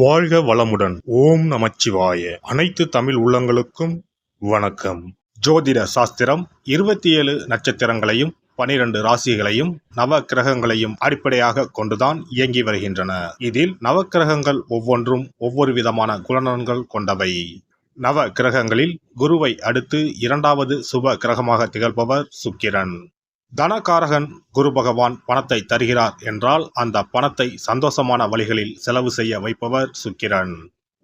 வாழ்க வளமுடன். ஓம் நமச்சிவாய. அனைத்து தமிழ் உள்ளங்களுக்கும் வணக்கம். ஜோதிட சாஸ்திரம் 27 நட்சத்திரங்களையும் 12 ராசிகளையும் நவ கிரகங்களையும் அடிப்படையாக கொண்டுதான் இயங்கி வருகின்றன. இதில் நவக்கிரகங்கள் ஒவ்வொன்றும் ஒவ்வொரு விதமான குணநலன்கள் கொண்டவை. நவ கிரகங்களில் குருவை அடுத்து 2வது சுப கிரகமாக திகழ்பவர் சுக்கிரன். தனகாரகன் குரு பகவான் பணத்தை தருகிறார் என்றால் அந்த பணத்தை சந்தோஷமான வழிகளில் செலவு செய்ய வைப்பவர் சுக்கிரன்.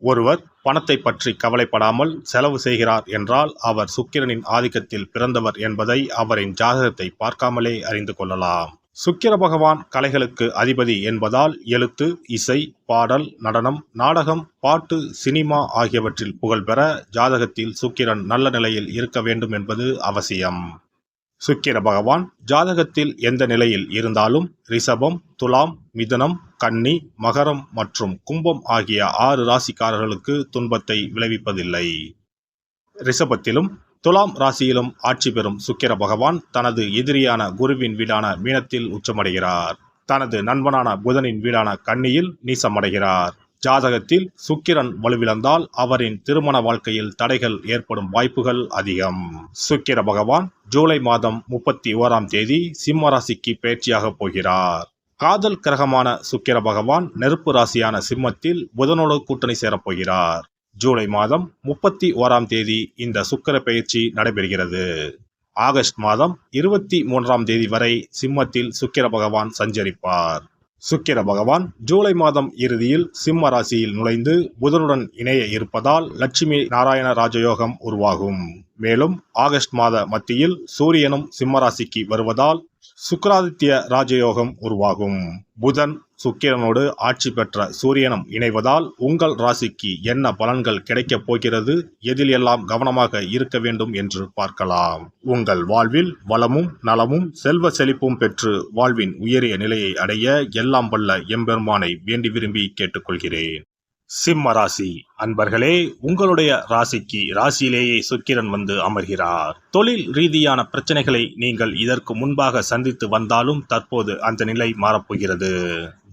ஒருவர் பணத்தை பற்றி கவலைப்படாமல் செலவு செய்கிறார் என்றால் அவர் சுக்கிரனின் ஆதிக்கத்தில் பிறந்தவர் என்பதை அவரின் ஜாதகத்தை பார்க்காமலே அறிந்து கொள்ளலாம். சுக்கிர பகவான் கலைகளுக்கு அதிபதி என்பதால் எழுத்து, இசை, பாடல், நடனம், நாடகம், பாட்டு, சினிமா ஆகியவற்றில் புகழ்பெற ஜாதகத்தில் சுக்கிரன் நல்ல நிலையில் இருக்க வேண்டும் என்பது அவசியம். சுக்கிர பகவான் ஜாதகத்தில் எந்த நிலையில் இருந்தாலும் ரிஷபம், துலாம், மிதுனம், கன்னி, மகரம் மற்றும் கும்பம் ஆகிய 6 ராசிக்காரர்களுக்கு துன்பத்தை விளைவிப்பதில்லை. ரிஷபத்திலும் துலாம் ராசியிலும் ஆட்சி பெறும் சுக்கிர பகவான் தனது எதிரியான குருவின் வீடான மீனத்தில் உச்சமடைகிறார். தனது நண்பனான புதனின் வீடான கன்னியில் நீசமடைகிறார். ஜாதகத்தில் சுக்கிரன் வலுவிழந்தால் அவரின் திருமண வாழ்க்கையில் தடைகள் ஏற்படும் வாய்ப்புகள் அதிகம். சுக்கிர பகவான் ஜூலை மாதம் 31ஆம் தேதி சிம்ம ராசிக்கு பயிற்சியாக போகிறார். காதல் கிரகமான சுக்கிர பகவான் நெருப்பு ராசியான சிம்மத்தில் புதனோடு கூட்டணி சேரப்போகிறார். ஜூலை மாதம் 31ஆம் தேதி இந்த சுக்கிர பயிற்சி நடைபெறுகிறது. ஆகஸ்ட் மாதம் 23ஆம் தேதி வரை சிம்மத்தில் சுக்கிர பகவான் சஞ்சரிப்பார். சுக்கிர பகவான் ஜூலை மாதம் இறுதியில் சிம்ம ராசியில் நுழைந்து புதனுடன் இணைய இருப்பதால் லட்சுமி நாராயண ராஜயோகம் உருவாகும். மேலும் ஆகஸ்ட் மாத மத்தியில் சூரியனும் சிம்ம ராசிக்கு வருவதால் சுக்கிராதித்ய ராஜயோகம் உருவாகும். புதன் சுக்கிரனோடு ஆட்சி பெற்ற சூரியனும் இணைவதால் உங்கள் ராசிக்கு என்ன பலன்கள் கிடைக்கப் போகிறது, எதில் எல்லாம் கவனமாக இருக்க வேண்டும் என்று பார்க்கலாம். உங்கள் வாழ்வில் வளமும் நலமும் செல்வ செழிப்பும் பெற்று வாழ்வின் உயரிய நிலையை அடைய எல்லாம் வல்ல எம்பெருமானை வேண்டி விரும்பி கேட்டுக்கொள்கிறேன். சிம்ம ராசி அன்பர்களே, உங்களுடைய ராசிக்கு ராசியிலேயே சுக்கிரன் வந்து அமர்கிறார். தொழில் ரீதியான பிரச்சனைகளை நீங்கள் இதற்கு முன்பாக சந்தித்து வந்தாலும் தற்போது அந்த நிலை மாறப்போகிறது.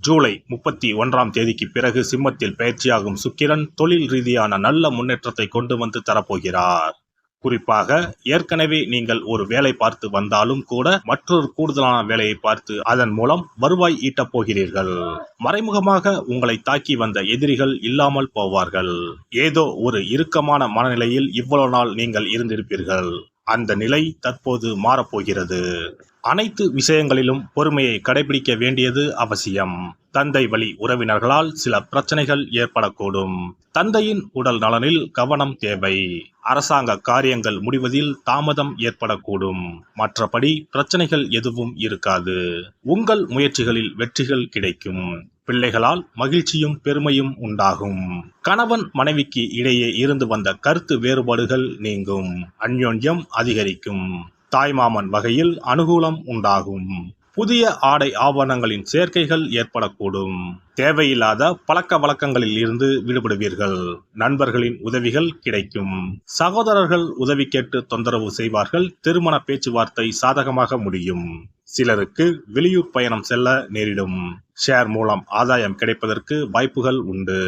ஜூலை 31ஆம் தேதிக்கு பிறகு சிம்மத்தில் பயிற்சியாகும் சுக்கிரன் தொழில் ரீதியான நல்ல முன்னேற்றத்தை கொண்டு வந்து தரப்போகிறார். குறிப்பாக ஏற்கனவே நீங்கள் ஒரு வேலை பார்த்து வந்தாலும் கூட மற்றொரு கூடுதலான வேலையை பார்த்து அதன் மூலம் வருவாய் ஈட்டப் போகிறீர்கள். மறைமுகமாக உங்களை தாக்கி வந்த எதிரிகள் இல்லாமல் போவார்கள். ஏதோ ஒரு இறுக்கமான மனநிலையில் இவ்வளவு நாள் நீங்கள் இருந்திருப்பீர்கள். அந்த நிலை தற்போது மாறப்போகிறது. அனைத்து விஷயங்களிலும் பொறுமையை கடைபிடிக்க வேண்டியது அவசியம். தந்தை வழி உறவினர்களால் சில பிரச்சனைகள் ஏற்படக்கூடும். தந்தையின் உடல் நலனில் கவனம் தேவை. அரசாங்க காரியங்கள் முடிவதில் தாமதம் ஏற்படக்கூடும். மற்றபடி பிரச்சனைகள் எதுவும் இருக்காது. உங்கள் முயற்சிகளில் வெற்றிகள் கிடைக்கும். பிள்ளைகளால் மகிழ்ச்சியும் பெருமையும் உண்டாகும். கணவன் மனைவிக்கு இடையே இருந்து வந்த கருத்து வேறுபாடுகள் நீங்கும். அந்யோன்யம் அதிகரிக்கும். தாய்மாமன் வகையில் அனுகூலம் உண்டாகும். புதிய ஆடை ஆபரணங்களின் சேர்க்கைகள் ஏற்படக்கூடும். தேவையில்லாத பழக்க வழக்கங்களில் இருந்து விடுபடுவீர்கள். நண்பர்களின் உதவிகள் கிடைக்கும். சகோதரர்கள் உதவி கேட்டு தொந்தரவு செய்வார்கள். திருமண பேச்சுவார்த்தை சாதகமாக முடியும். சிலருக்கு வெளியூர் பயணம் செல்ல நேரிடும். ஷேர் மூலம் ஆதாயம் கிடைப்பதற்கு வாய்ப்புகள் உண்டு.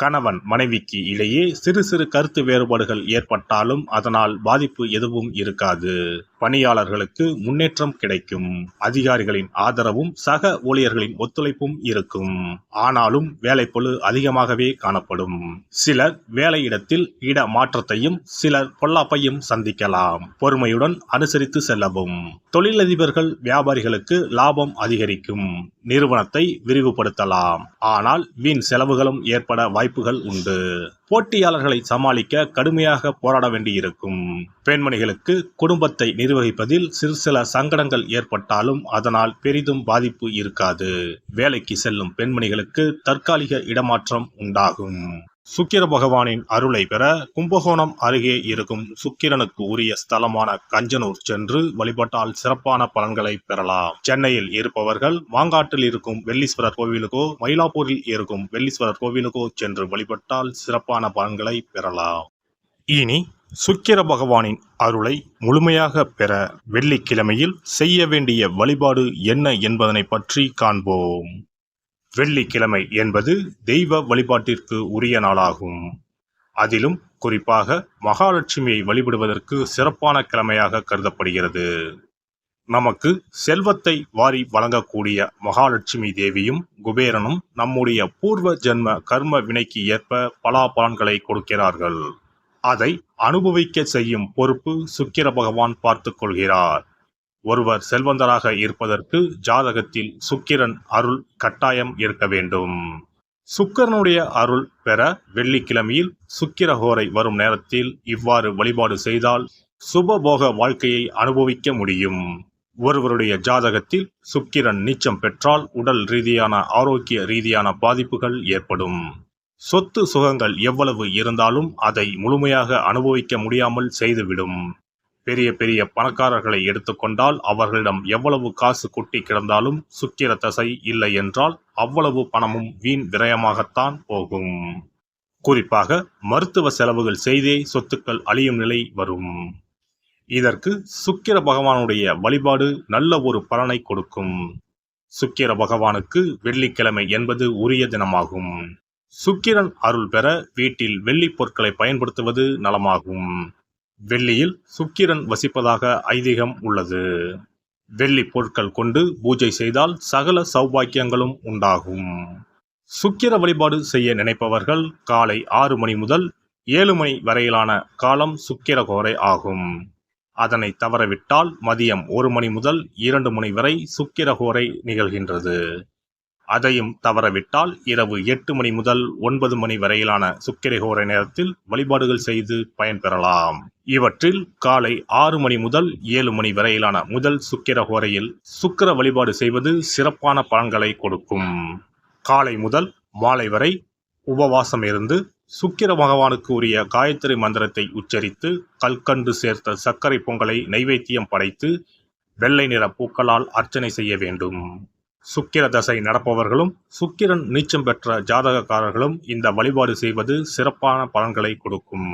கணவன் மனைவிக்கு இடையே சிறு சிறு கருத்து வேறுபாடுகள் ஏற்பட்டாலும் அதனால் பாதிப்பு எதுவும் இருக்காது. பணியாளர்களுக்கு முன்னேற்றம் கிடைக்கும். அதிகாரிகளின் ஆதரவும் சக ஊழியர்களின் ஒத்துழைப்பும் இருக்கும். ஆனாலும் வேலைப்பளு அதிகமாகவே காணப்படும். சிலர் வேலையிடத்தில் இட மாற்றத்தையும் சிலர் பொல்லாப்பையும் சந்திக்கலாம். பொறுமையுடன் அனுசரித்து செல்லவும். தொழிலதிபர்கள் வியாபாரிகளுக்கு லாபம் அதிகரிக்கும். நிறுவனத்தை விரிவுபடுத்தலாம். ஆனால் வீண் செலவுகளும் ஏற்பட வாய்ப்புகள் உண்டு. போட்டியாளர்களை சமாளிக்க கடுமையாக போராட வேண்டியிருக்கும். பெண்மணிகளுக்கு குடும்பத்தை நிர்வகிப்பதில் சில சங்கடங்கள் ஏற்பட்டாலும் அதனால் பெரிதும் பாதிப்பு இருக்காது. வேலைக்கு செல்லும் பெண்மணிகளுக்கு தற்காலிக இடமாற்றம் உண்டாகும். சுக்கிர பகவானின் அருளை பெற கும்பகோணம் அருகே இருக்கும் சுக்கிரனுக்கு உரிய ஸ்தலமான கஞ்சனூர் சென்று வழிபட்டால் சிறப்பான பலன்களை பெறலாம். சென்னையில் இருப்பவர்கள் மாங்காட்டில் இருக்கும் வெள்ளீஸ்வரர் கோவிலுக்கோ மயிலாப்பூரில் இருக்கும் வெள்ளீஸ்வரர் கோவிலுக்கோ சென்று வழிபட்டால் சிறப்பான பலன்களை பெறலாம். இனி சுக்கிர பகவானின் அருளை முழுமையாக பெற வெள்ளிக்கிழமையில் செய்ய வேண்டிய வழிபாடு என்ன என்பதனை பற்றி காண்போம். வெள்ளிக்கிழமை என்பது தெய்வ வழிபாட்டிற்கு உரிய நாளாகும். அதிலும் குறிப்பாக மகாலட்சுமியை வழிபடுவதற்கு சிறப்பான கிழமையாக கருதப்படுகிறது. நமக்கு செல்வத்தை வாரி வழங்கக்கூடிய மகாலட்சுமி தேவியும் குபேரனும் நம்முடைய பூர்வ ஜென்ம கர்ம வினைக்கு ஏற்ப பலாபலன்களை கொடுக்கிறார்கள். அதை அனுபவிக்க செய்யும் பொறுப்பு சுக்கிர பகவான் பார்த்து கொள்கிறார். ஒருவர் செல்வந்தராக இருப்பதற்கு ஜாதகத்தில் சுக்கிரன் அருள் கட்டாயம் இருக்க வேண்டும். சுக்கிரனுடைய அருள் பெற வெள்ளிக்கிழமையில் சுக்கிரஹோரை வரும் நேரத்தில் இவ்வாறு வழிபாடு செய்தால் சுபபோக வாழ்க்கையை அனுபவிக்க முடியும். ஒருவருடைய ஜாதகத்தில் சுக்கிரன் நீச்சம் பெற்றால் உடல் ரீதியான ஆரோக்கிய ரீதியான பாதிப்புகள் ஏற்படும். சொத்து சுகங்கள் எவ்வளவு இருந்தாலும் அதை முழுமையாக அனுபவிக்க முடியாமல் செய்துவிடும். பெரிய பெரிய பணக்காரர்களை எடுத்துக்கொண்டால் அவர்களிடம் எவ்வளவு காசு கொட்டி கிடந்தாலும் சுக்கிர தசை இல்லை என்றால் அவ்வளவு பணமும் வீண் விரயமாகத்தான் போகும். குறிப்பாக மருத்துவ செலவுகள் செய்தே சொத்துக்கள் அழியும் நிலை வரும். இதற்கு சுக்கிர பகவானுடைய வழிபாடு நல்ல ஒரு பலனை கொடுக்கும். சுக்கிர பகவானுக்கு வெள்ளிக்கிழமை என்பது உரிய தினமாகும். சுக்கிரன் அருள் பெற வீட்டில் வெள்ளி பொருட்களை பயன்படுத்துவது நலமாகும். வெள்ளியில் சுக்கிரன் வசிப்பதாக ஐதீகம் உள்ளது. வெள்ளி பொருட்கள் கொண்டு பூஜை செய்தால் சகல சௌபாக்கியங்களும் உண்டாகும். சுக்கிர வழிபாடு செய்ய நினைப்பவர்கள் காலை 6 மணி முதல் 7 மணி வரையிலான காலம் சுக்கிரஹோரை ஆகும். அதனை தவறவிட்டால் மதியம் 1 மணி முதல் 2 மணி வரை சுக்கிரஹோரை நிகழ்கின்றது. அதையும் தவறவிட்டால் இரவு 8 மணி முதல் 9 மணி வரையிலான சுக்கிரஹோரை நேரத்தில் வழிபாடுகள் செய்து பயன்பெறலாம். இவற்றில் காலை 6 மணி முதல் 7 மணி வரையிலான முதல் சுக்கிரஹோரையில் சுக்கிர வழிபாடு செய்வது சிறப்பான பலன்களை கொடுக்கும். காலை முதல் மாலை வரை உபவாசம் இருந்து சுக்கிர பகவானுக்கு உரிய காயத்ரி மந்திரத்தை உச்சரித்து கல்கண்டு சேர்த்த சர்க்கரை பொங்கலை நைவேத்தியம் படைத்து வெள்ளை நிற பூக்களால் அர்ச்சனை செய்ய வேண்டும். சுக்கிர தசை நடப்பவர்களும் சுக்கிரன் நீச்சம் பெற்ற ஜாதகக்காரர்களும் இந்த வழிபாடு செய்வது சிறப்பான பலன்களை கொடுக்கும்.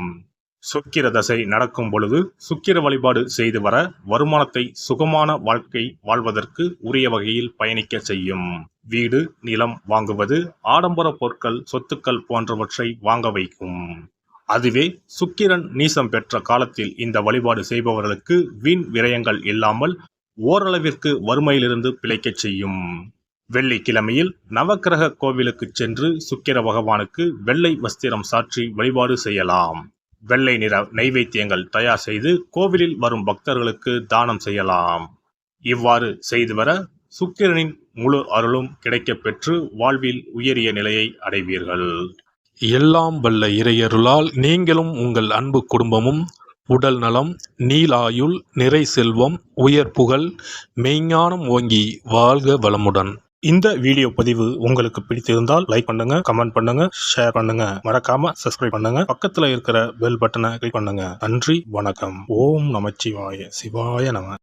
சுக்கிர தசை நடக்கும் பொழுது சுக்கிர வழிபாடு செய்து வர வருமானத்தை சுகமான வாழ்க்கை வாழ்வதற்கு உரிய வகையில் பயணிக்க செய்யும். வீடு நிலம் வாங்குவது, ஆடம்பர பொருட்கள் சொத்துக்கள் போன்றவற்றை வாங்க வைக்கும். அதுவே சுக்கிரன் நீசம் பெற்ற காலத்தில் இந்த வழிபாடு செய்பவர்களுக்கு வீண் விரயங்கள் இல்லாமல் ஓரளவிற்கு வறுமையிலிருந்து பிழைக்கச் செய்யும். வெள்ளிக்கிழமையில் நவக்கிரக கோவிலுக்கு சென்று சுக்கிர பகவானுக்கு வெள்ளை வஸ்திரம் சாற்றி வழிபாடு செய்யலாம். வெள்ளை நிற நைவேத்தியங்கள் தயார் செய்து கோவிலில் வரும் பக்தர்களுக்கு தானம் செய்யலாம். இவ்வாறு செய்து வர சுக்கிரனின் முழு அருளும் கிடைக்கப் பெற்று வாழ்வில் உயரிய நிலையை அடைவீர்கள். எல்லாம் வல்ல இறையருளால் நீங்களும் உங்கள் அன்பு குடும்பமும் உடல் நலம், நீலாயுள், நிறை செல்வம், உயர் புகழ், மெய்ஞானம் ஓங்கி வாழ்க வளமுடன். இந்த வீடியோ பதிவு உங்களுக்கு பிடித்திருந்தால் லைக் பண்ணுங்க, கமெண்ட் பண்ணுங்க, ஷேர் பண்ணுங்க, மறக்காம சப்ஸ்கிரைப் பண்ணுங்க, பக்கத்துல இருக்கிற பெல் பட்டனை கிளிக் பண்ணுங்க. நன்றி, வணக்கம். ஓம் நமச்சிவாய. சிவாய நம.